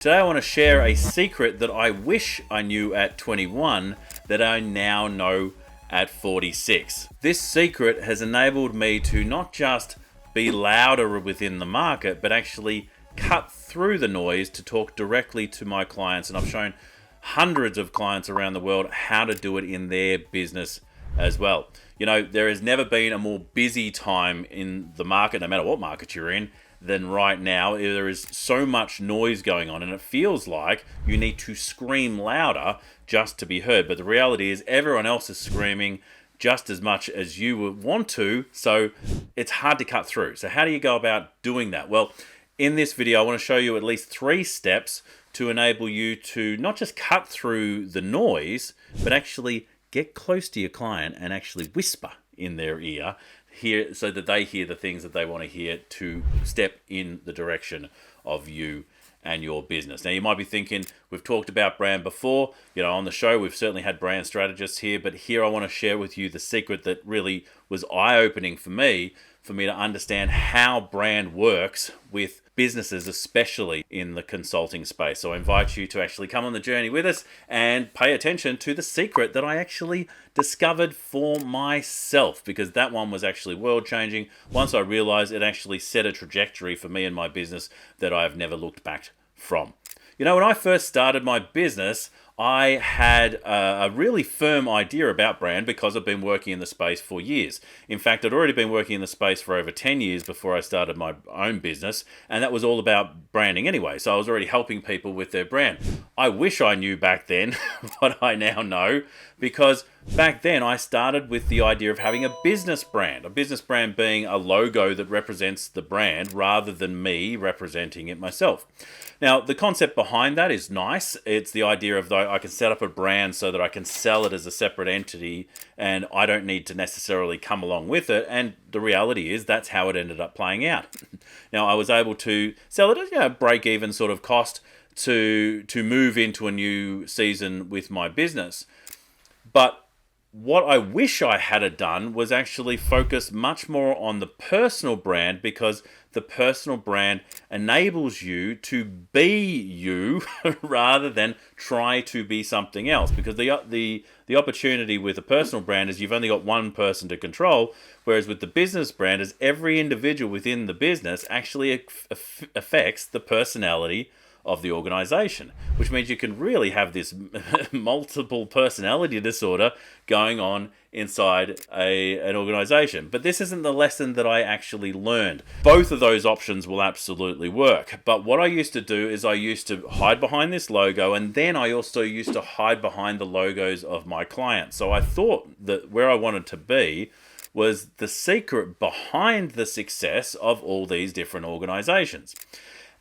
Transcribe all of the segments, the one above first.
Today I want to share a secret that I wish I knew at 21 that I now know at 46. This secret has enabled me to not just be louder within the market, but actually cut through the noise to talk directly to my clients. And I've shown hundreds of clients around the world how to do it in their business as well. You know, there has never been a more busy time in the market, no matter what market you're in, than right now. There is so much noise going on, and it feels like you need to scream louder just to be heard. But the reality is everyone else is screaming just as much as you would want to, so it's hard to cut through. So how do you go about doing that? Well, in this video, I want to show you at least 3 steps to enable you to not just cut through the noise, but actually get close to your client and actually whisper in their ear here so that they hear the things that they want to hear to step in the direction of you and your business. Now, you might be thinking, we've talked about brand before. You know, on the show, we've certainly had brand strategists here, but here I want to share with you the secret that really was eye-opening for me to understand how brand works with businesses, especially in the consulting space. So I invite you to actually come on the journey with us and pay attention to the secret that I actually discovered for myself, because that one was actually world-changing. Once I realized it actually set a trajectory for me and my business that I've never looked back from. You know, when I first started my business, I had a really firm idea about brand because I've been working in the space for years. In fact, I'd already been working in the space for over 10 years before I started my own business, and that was all about branding anyway. So I was already helping people with their brand. I wish I knew back then what I now know, because back then I started with the idea of having a business brand being a logo that represents the brand rather than me representing it myself. Now, the concept behind that is nice. It's the idea of, though, I can set up a brand so that I can sell it as a separate entity and I don't need to necessarily come along with it. And the reality is that's how it ended up playing out. Now, I was able to sell it at break-even sort of cost to move into a new season with my business. But what I wish I had done was actually focus much more on the personal brand, because the personal brand enables you to be you rather than try to be something else. Because the opportunity with a personal brand is you've only got one person to control, whereas with the business brand is every individual within the business actually affects the personality of the organization, which means you can really have this multiple personality disorder going on inside an organization. But this isn't the lesson that I actually learned. Both of those options will absolutely work. But what I used to do is I used to hide behind this logo, and then I also used to hide behind the logos of my clients. So I thought that where I wanted to be was the secret behind the success of all these different organizations.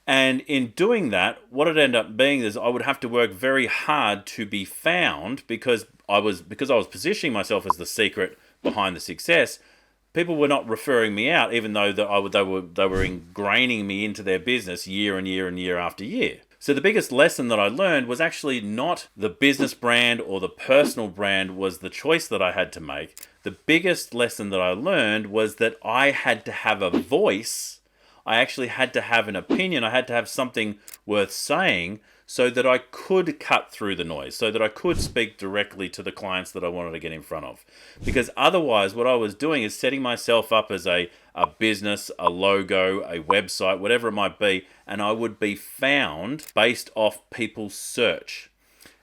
And in doing that, what it ended up being is I would have to work very hard to be found, because I was positioning myself as the secret behind the success. People were not referring me out, even though they were ingraining me into their business year and year and year after year. So the biggest lesson that I learned was actually not the business brand or the personal brand was the choice that I had to make. The biggest lesson that I learned was that I had to have a voice. I actually had to have an opinion. I had to have something worth saying so that I could cut through the noise, so that I could speak directly to the clients that I wanted to get in front of. Because otherwise, what I was doing is setting myself up as a business, a logo, a website, whatever it might be, and I would be found based off people's search.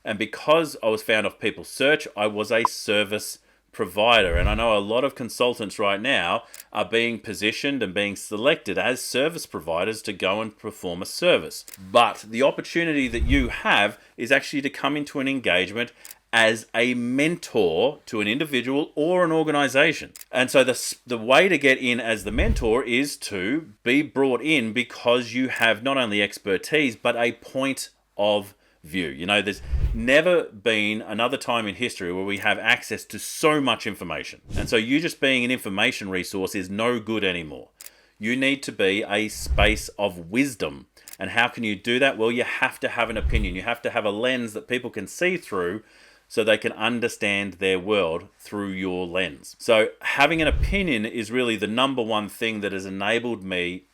And because I was found off people's search, I was a service provider. And I know a lot of consultants right now are being positioned and being selected as service providers to go and perform a service. But the opportunity that you have is actually to come into an engagement as a mentor to an individual or an organization. And so the way to get in as the mentor is to be brought in because you have not only expertise, but a point of view. You know, there's never been another time in history where we have access to so much information. And so you just being an information resource is no good anymore. You need to be a space of wisdom. And how can you do that? Well, you have to have an opinion. You have to have a lens that people can see through so they can understand their world through your lens. So having an opinion is really the number one thing that has enabled me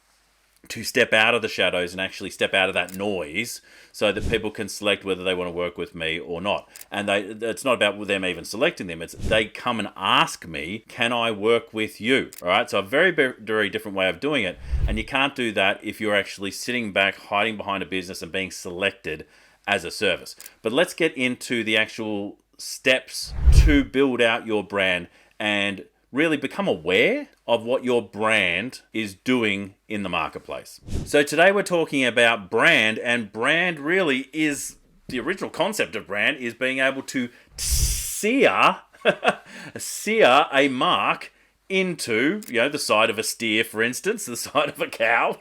to step out of the shadows and actually step out of that noise so that people can select whether they want to work with me or not. And it's not about them even selecting them. It's they come and ask me, can I work with you? All right. So a very, very different way of doing it. And you can't do that if you're actually sitting back, hiding behind a business and being selected as a service. But let's get into the actual steps to build out your brand and really become aware of what your brand is doing in the marketplace. So today we're talking about brand, and brand really is, the original concept of brand is being able to sear a mark into, the side of a steer, for instance, the side of a cow,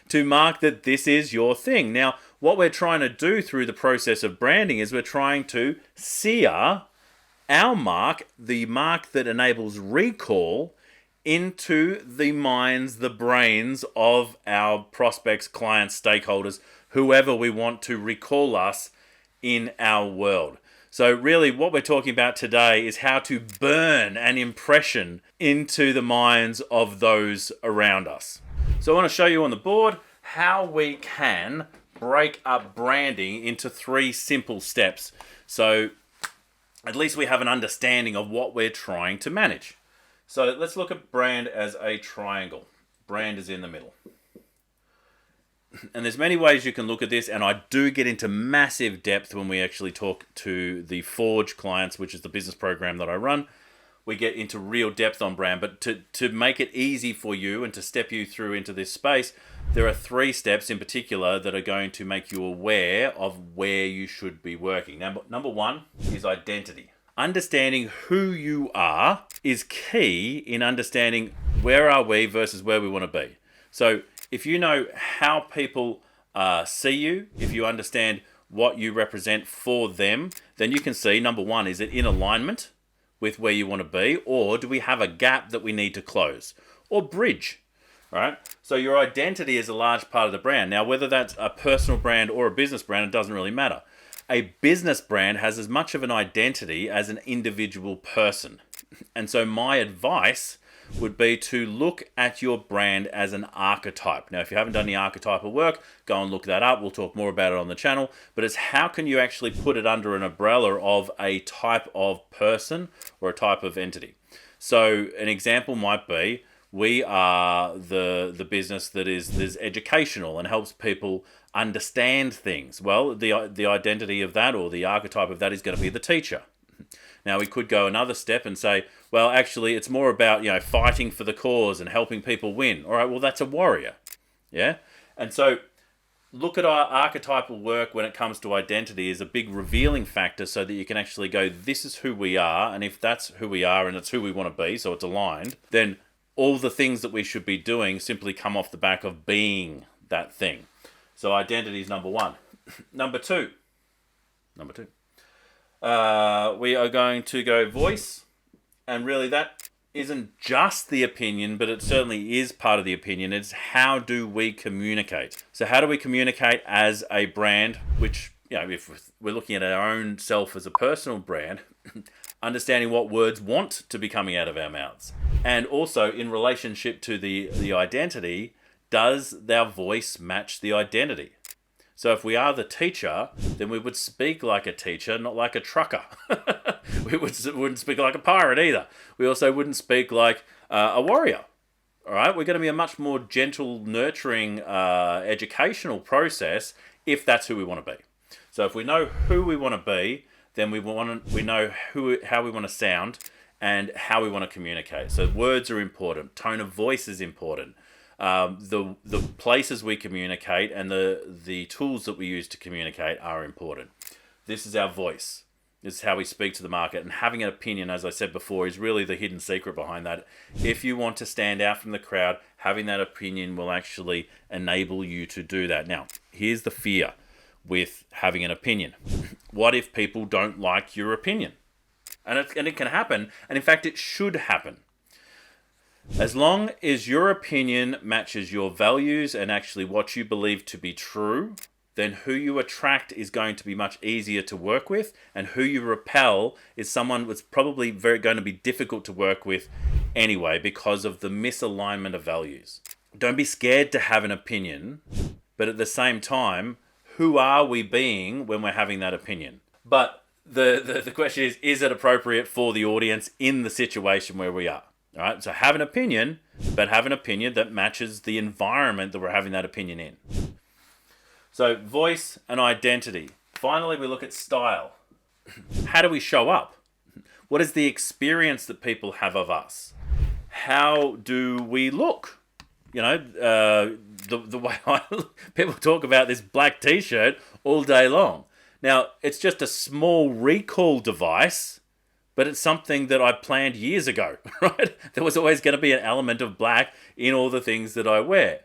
to mark that this is your thing. Now, what we're trying to do through the process of branding is we're trying to sear our mark, the mark that enables recall, into the minds, the brains of our prospects, clients, stakeholders, whoever we want to recall us in our world. So really what we're talking about today is how to burn an impression into the minds of those around us. So I want to show you on the board how we can break up branding into 3 simple steps. So at least we have an understanding of what we're trying to manage. So let's look at brand as a triangle. Brand is in the middle. And there's many ways you can look at this, and I do get into massive depth when we actually talk to the Forge clients, which is the business program that I run. We get into real depth on brand, but to make it easy for you and to step you through into this space, there are 3 steps in particular that are going to make you aware of where you should be working. Now, number 1 is identity. Understanding who you are is key in understanding where are we versus where we want to be. So if you know how people see you, if you understand what you represent for them, then you can see, number 1, is it in alignment with where you want to be, or do we have a gap that we need to close or bridge? All right. So your identity is a large part of the brand. Now, whether that's a personal brand or a business brand, it doesn't really matter. A business brand has as much of an identity as an individual person. And so my advice would be to look at your brand as an archetype. Now, if you haven't done the archetypal work, go and look that up. We'll talk more about it on the channel. But it's how can you actually put it under an umbrella of a type of person or a type of entity. So an example might be, we are the business that is educational and helps people understand things. Well, the identity of that, or the archetype of that, is going to be the teacher. Now, we could go another step and say, well, actually, it's more about, fighting for the cause and helping people win. All right, well, that's a warrior. Yeah? And so look at our archetypal work when it comes to identity is a big revealing factor so that you can actually go, this is who we are. And if that's who we are and it's who we want to be, so it's aligned, then all the things that we should be doing simply come off the back of being that thing. So identity is number 1. Number two. We are going to go voice. And really that isn't just the opinion, but it certainly is part of the opinion. It's how do we communicate? So how do we communicate as a brand, which, if we're looking at our own self as a personal brand, understanding what words want to be coming out of our mouths. And also in relationship to the identity, does our voice match the identity? So if we are the teacher, then we would speak like a teacher, not like a trucker. We wouldn't speak like a pirate either. We also wouldn't speak like a warrior. All right, we're going to be a much more gentle, nurturing, educational process if that's who we want to be. So if we know who we want to be, then we know how we want to sound and how we want to communicate. So words are important. Tone of voice is important. The places we communicate and the tools that we use to communicate are important. This is our voice. This is how we speak to the market. And having an opinion, as I said before, is really the hidden secret behind that. If you want to stand out from the crowd, having that opinion will actually enable you to do that. Now, here's the fear with having an opinion. What if people don't like your opinion? And it can happen. And in fact, it should happen. As long as your opinion matches your values and actually what you believe to be true, then who you attract is going to be much easier to work with, and who you repel is someone that's probably going to be difficult to work with anyway because of the misalignment of values. don't be scared to have an opinion, but at the same time, who are we being when we're having that opinion? But the question is it appropriate for the audience in the situation where we are? All right, so have an opinion, but have an opinion that matches the environment that we're having that opinion in. So voice and identity. Finally, we look at style. How do we show up? What is the experience that people have of us? How do we look? You know, the way people talk about this black t-shirt all day long. Now, it's just a small recall device, but it's something that I planned years ago, right? There was always going to be an element of black in all the things that I wear.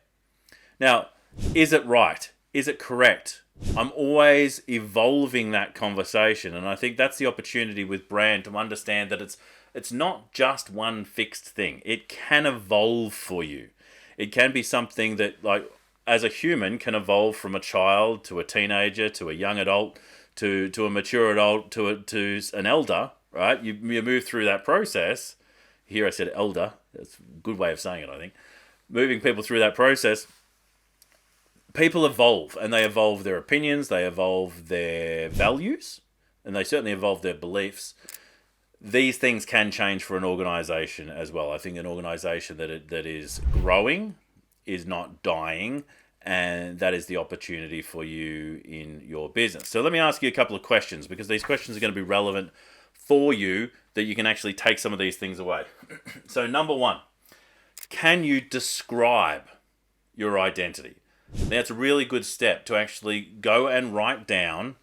Now, is it right? Is it correct? I'm always evolving that conversation, and I think that's the opportunity with brand, to understand that it's not just one fixed thing. It can evolve for you. It can be something that, like, as a human, can evolve from a child to a teenager to a young adult to a mature adult to an elder, right? You move through that process. Here I said elder. That's a good way of saying it, I think. Moving people through that process. People evolve, and they evolve their opinions, they evolve their values, and they certainly evolve their beliefs. These things can change for an organization as well. I think an organization that is growing is not dying, and that is the opportunity for you in your business. So let me ask you a couple of questions, because these questions are going to be relevant for you, that you can actually take some of these things away. So number one, can you describe your identity? Now, it's a really good step to actually go and write down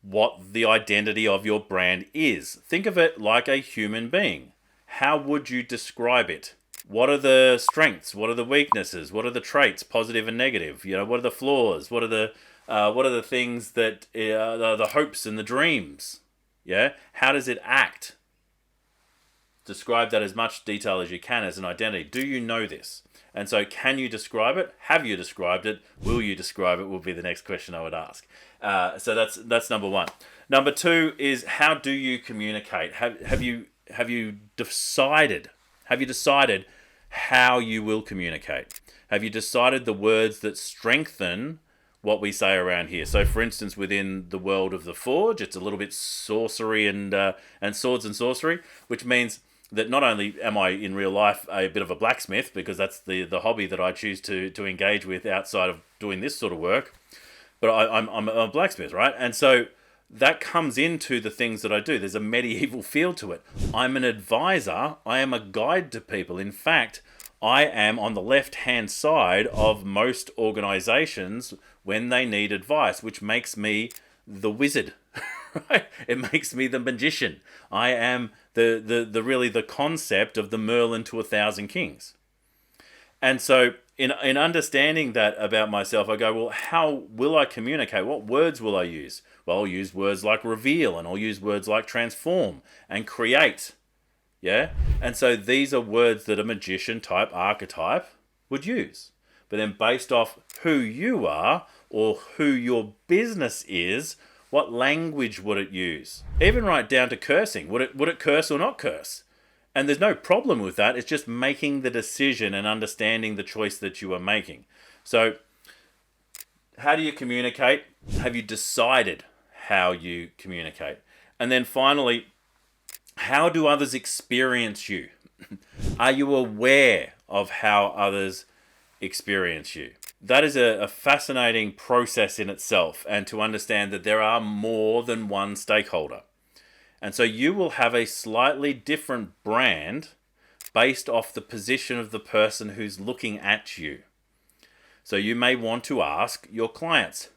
what the identity of your brand is. Think of it like a human being. How would you describe it? What are the strengths? What are the weaknesses? What are the traits, positive and negative? You know, what are the flaws? What are the things that the hopes and the dreams? Yeah, how does it act? Describe that as much detail as you can as an identity. Do you know this? And so, can you describe it? Have you described it? Will you describe it? Will be the next question I would ask. So that's number one. Number two is, how do you communicate? Have you decided? Have you decided how you will communicate? Have you decided the words that strengthen what we say around here? So, for instance, within the world of the Forge, it's a little bit sorcery and swords and sorcery, which means that not only am I in real life a bit of a blacksmith, because that's the hobby that I choose to engage with outside of doing this sort of work, but I'm a blacksmith, right? And so that comes into the things that I do. There's a medieval feel to it. I'm an advisor. I am a guide to people. In fact, I am on the left-hand side of most organizations when they need advice, which makes me the wizard. Right? It makes me the magician. I am the really the concept of the Merlin to 1,000 kings. And so in understanding that about myself, I go, well, how will I communicate? What words will I use? Well, I'll use words like reveal, and I'll use words like transform and create. Yeah? And so these are words that a magician type archetype would use. But then based off who you are or who your business is, what language would it use? Even right down to cursing. Would it curse or not curse? And there's no problem with that. It's just making the decision and understanding the choice that you are making. So, how do you communicate? Have you decided how you communicate? And then finally, how do others experience you? Are you aware of how others experience you? That is a fascinating process in itself, and to understand that there are more than one stakeholder. And so you will have a slightly different brand based off the position of the person who's looking at you. So you may want to ask your clients,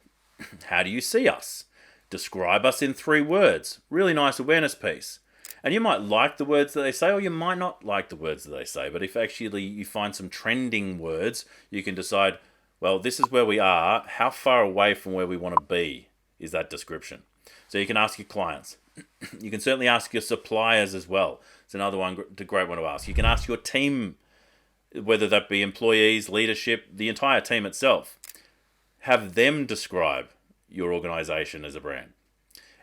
how do you see us? Describe us in 3 words. Really nice awareness piece. And you might like the words that they say, or you might not like the words that they say. But if actually you find some trending words, you can decide, well, this is where we are. How far away from where we want to be is that description? So you can ask your clients. You can certainly ask your suppliers as well. It's another one, a great one to ask. You can ask your team, whether that be employees, leadership, the entire team itself. Have them describe your organization as a brand.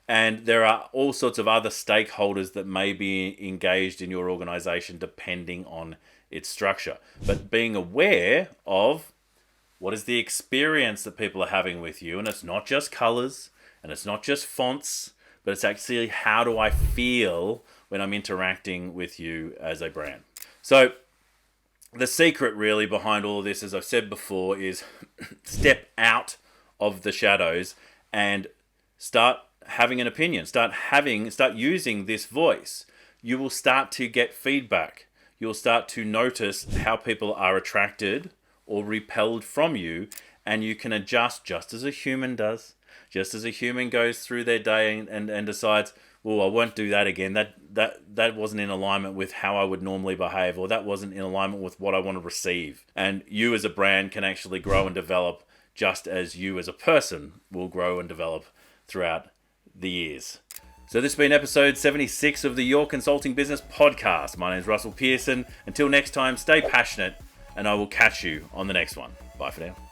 And there are all sorts of other stakeholders that may be engaged in your organization depending on its structure. But being aware of what is the experience that people are having with you, and it's not just colors, and it's not just fonts, but it's actually how do I feel when I'm interacting with you as a brand. So the secret really behind all of this, as I've said before, is step out of the shadows and start having an opinion. Start using this voice. You will start to get feedback. You'll start to notice how people are attracted or repelled from you, and you can adjust just as a human does. Just as a human goes through their day and decides, well, I won't do that again. That wasn't in alignment with how I would normally behave, or that wasn't in alignment with what I want to receive. And you as a brand can actually grow and develop just as you as a person will grow and develop throughout the years. So this has been episode 76 of the Your Consulting Business podcast. My name is Russell Pearson. Until next time, stay passionate, and I will catch you on the next one. Bye for now.